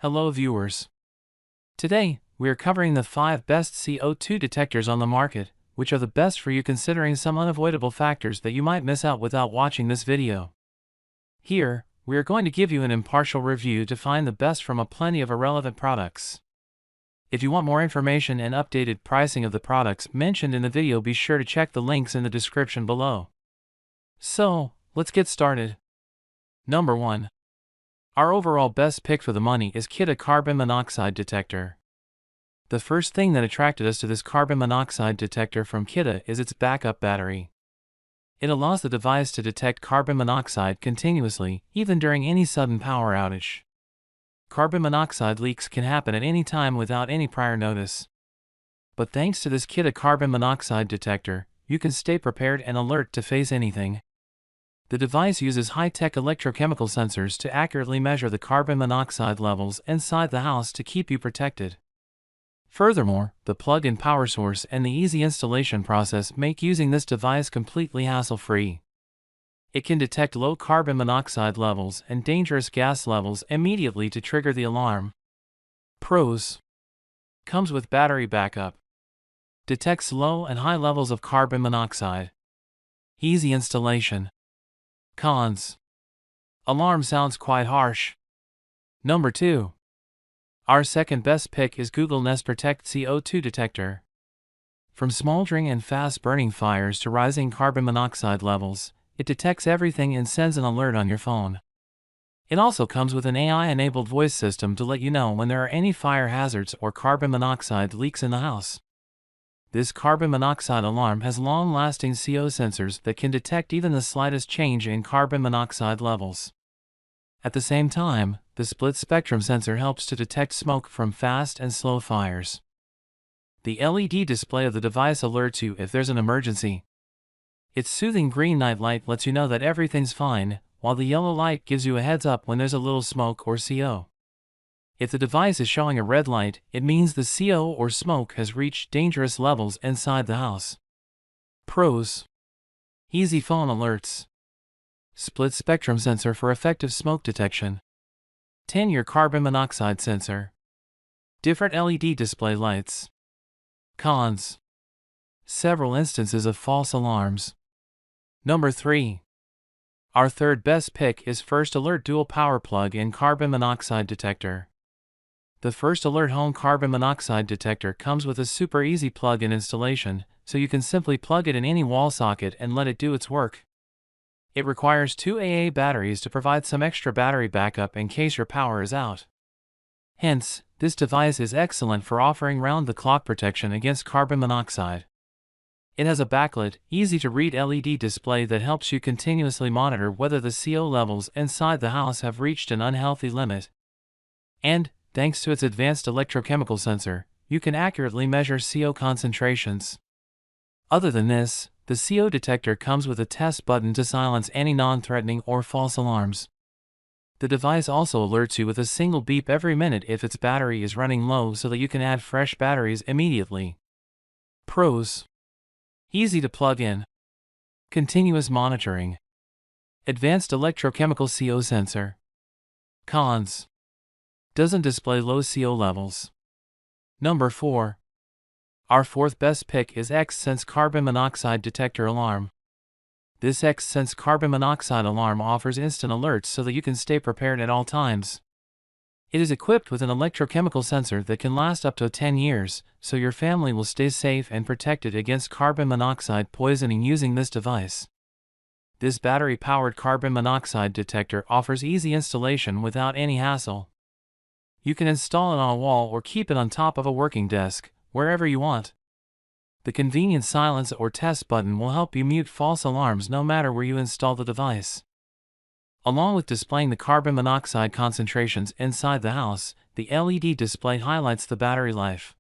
Hello viewers. Today, we are covering the 5 best CO2 detectors on the market, which are the best for you considering some unavoidable factors that you might miss out without watching this video. Here, we are going to give you an impartial review to find the best from a plenty of irrelevant products. If you want more information and updated pricing of the products mentioned in the video, be sure to check the links in the description below. So, let's get started. Number 1. Our overall best pick for the money is Kidde Carbon Monoxide Detector. The first thing that attracted us to this carbon monoxide detector from Kidde is its backup battery. It allows the device to detect carbon monoxide continuously, even during any sudden power outage. Carbon monoxide leaks can happen at any time without any prior notice. But thanks to this Kidde Carbon Monoxide Detector, you can stay prepared and alert to face anything. The device uses high-tech electrochemical sensors to accurately measure the carbon monoxide levels inside the house to keep you protected. Furthermore, the plug-in power source and the easy installation process make using this device completely hassle-free. It can detect low carbon monoxide levels and dangerous gas levels immediately to trigger the alarm. Pros: comes with battery backup. Detects low and high levels of carbon monoxide. Easy installation. Cons: alarm sounds quite harsh. Number 2. Our second best pick is Google Nest Protect CO2 Detector. From smoldering and fast-burning fires to rising carbon monoxide levels, it detects everything and sends an alert on your phone. It also comes with an AI-enabled voice system to let you know when there are any fire hazards or carbon monoxide leaks in the house. This carbon monoxide alarm has long-lasting CO sensors that can detect even the slightest change in carbon monoxide levels. At the same time, the split-spectrum sensor helps to detect smoke from fast and slow fires. The LED display of the device alerts you if there's an emergency. Its soothing green night light lets you know that everything's fine, while the yellow light gives you a heads up when there's a little smoke or CO. If the device is showing a red light, it means the CO or smoke has reached dangerous levels inside the house. Pros: easy phone alerts. Split spectrum sensor for effective smoke detection. 10-year carbon monoxide sensor. Different LED display lights. Cons: several instances of false alarms. Number 3. Our third best pick is First Alert Dual Power Plug-in Carbon Monoxide Detector. The First Alert Home Carbon Monoxide Detector comes with a super easy plug-in installation, so you can simply plug it in any wall socket and let it do its work. It requires 2 AA batteries to provide some extra battery backup in case your power is out. Hence, this device is excellent for offering round-the-clock protection against carbon monoxide. It has a backlit, easy-to-read LED display that helps you continuously monitor whether the CO levels inside the house have reached an unhealthy limit. And, thanks to its advanced electrochemical sensor, you can accurately measure CO concentrations. Other than this, the CO detector comes with a test button to silence any non-threatening or false alarms. The device also alerts you with a single beep every minute if its battery is running low so that you can add fresh batteries immediately. Pros: easy to plug in. Continuous monitoring. Advanced electrochemical CO sensor. Cons: doesn't display low CO levels. Number 4. Our fourth best pick is X-Sense Carbon Monoxide Detector Alarm. This X-Sense Carbon Monoxide Alarm offers instant alerts so that you can stay prepared at all times. It is equipped with an electrochemical sensor that can last up to 10 years, so your family will stay safe and protected against carbon monoxide poisoning using this device. This battery-powered carbon monoxide detector offers easy installation without any hassle. You can install it on a wall or keep it on top of a working desk, wherever you want. The convenient silence or test button will help you mute false alarms no matter where you install the device. Along with displaying the carbon monoxide concentrations inside the house, the LED display highlights the battery life.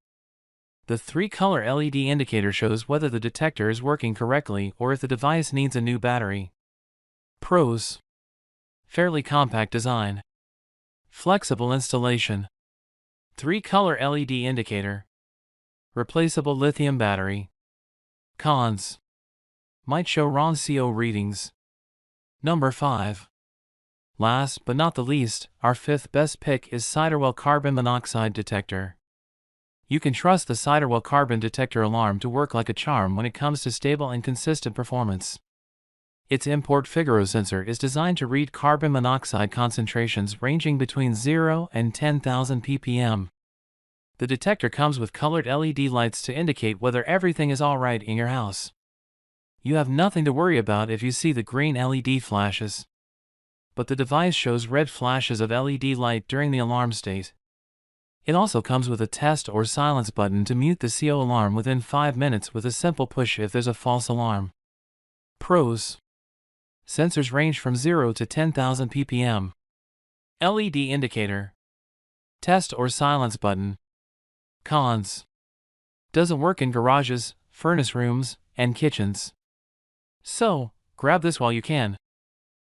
The 3-color LED indicator shows whether the detector is working correctly or if the device needs a new battery. Pros: fairly compact design. Flexible installation. 3-color LED indicator. Replaceable lithium battery. Cons: might show wrong CO readings. Number 5. Last but not the least, our fifth best pick is SITERWELL Carbon Monoxide Detector. You can trust the SITERWELL Carbon Detector alarm to work like a charm when it comes to stable and consistent performance. Its import Figaro sensor is designed to read carbon monoxide concentrations ranging between 0 and 10,000 ppm. The detector comes with colored LED lights to indicate whether everything is alright in your house. You have nothing to worry about if you see the green LED flashes. But the device shows red flashes of LED light during the alarm state. It also comes with a test or silence button to mute the CO alarm within 5 minutes with a simple push if there's a false alarm. Pros: sensors range from 0 to 10,000 ppm. LED indicator. Test or silence button. Cons: doesn't work in garages, furnace rooms, and kitchens. So, grab this while you can.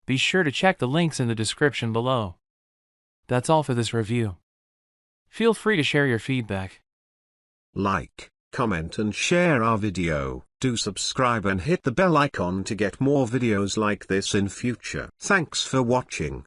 Be sure to check the links in the description below. That's all for this review. Feel free to share your feedback. Like, comment and share our video. Do subscribe and hit the bell icon to get more videos like this in future. Thanks for watching.